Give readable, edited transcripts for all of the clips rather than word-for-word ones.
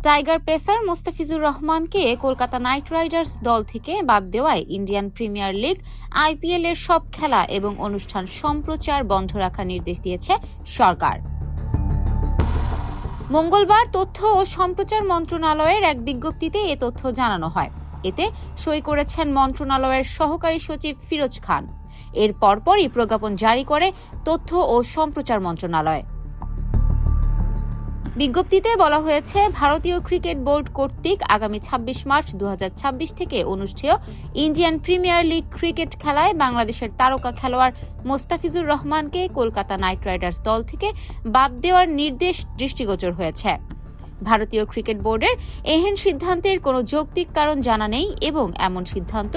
Tiger pacer Mostafizur রহমানকে Kolkata night Riders দল থেকে বাদ দেওয়ায় ইন্ডিয়ান প্রিমিয়ার লিগ আইপিএল এর সব খেলা এবং অনুষ্ঠান সম্প্রচার বন্ধ রাখার নির্দেশ দিয়েছে সরকার। মঙ্গলবার তথ্য ও সম্প্রচার মন্ত্রণালয়ের এক বিজ্ঞপ্তিতে এ তথ্য জানানো হয়। এতে সই করেছেন মন্ত্রণালয়ের সহকারী সচিব ফিরোজ খান। এর পরপরই প্রজ্ঞাপন জারি করে তথ্য ও সম্প্রচার মন্ত্রণালয়। বিজ্ঞপ্তিতে বলা হয়েছে, ভারতীয় ক্রিকেট বোর্ড কর্তৃক আগামী ২৬ মার্চ ২০২৬ থেকে অনুষ্ঠেয় ইন্ডিয়ান প্রিমিয়ার লিগ ক্রিকেট খেলায় বাংলাদেশের তারকা খেলোয়াড় মোস্তাফিজুর রহমানকে কলকাতা নাইট রাইডার্স দল থেকে বাদ দেওয়ার নির্দেশ দৃষ্টিগোচর হয়েছে। ভারতীয় ক্রিকেট বোর্ডের এহেন সিদ্ধান্তের কোনো যৌক্তিক কারণ জানা নেই এবং এমন সিদ্ধান্ত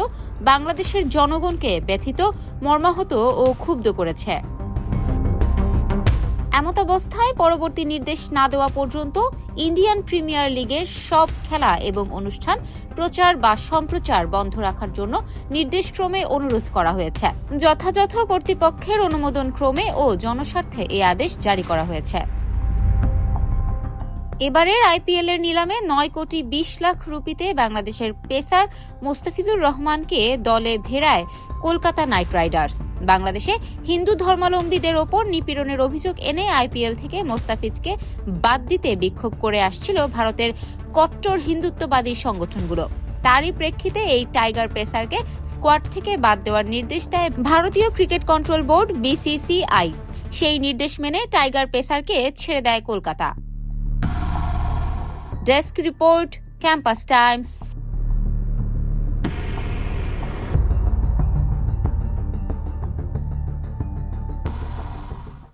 বাংলাদেশের জনগণকে ব্যথিত, মর্মাহত ও ক্ষুব্ধ করেছে। এমতাবস্থায় পরবর্তী নির্দেশ না দেওয়া পর্যন্ত ইন্ডিয়ান প্রিমিয়ার লিগের সব খেলা এবং অনুষ্ঠান প্রচার বা সম্প্রচার বন্ধ রাখার জন্য নির্দেশক্রমে অনুরোধ করা হয়েছে। যথাযথ কর্তৃপক্ষের অনুমোদন ক্রমে ও জনস্বার্থে এই আদেশ জারি করা হয়েছে। এবারের আইপিএল এর নিলামে ৯ কোটি ২০ লাখ রুপিতে বাংলাদেশের পেসার মোস্তাফিজুর রহমানকে দলে ভেড়ায় কলকাতা নাইট রাইডার্স। বাংলাদেশে হিন্দু ধর্মাবলম্বীদের ওপর নিপীড়নের অভিযোগ এনে আইপিএল থেকে মোস্তাফিজকে বাদ দিতে বিক্ষোভ করে আসছিল ভারতের কট্টর হিন্দুত্ববাদী সংগঠনগুলো। তারই প্রেক্ষিতে এই টাইগার পেসারকে স্কোয়াড থেকে বাদ দেওয়ার নির্দেশ দেয় ভারতীয় ক্রিকেট কন্ট্রোল বোর্ড বিসিসিআই। সেই নির্দেশ মেনে টাইগার পেসারকে ছেড়ে দেয় Kolkata. Desk report, campus Times.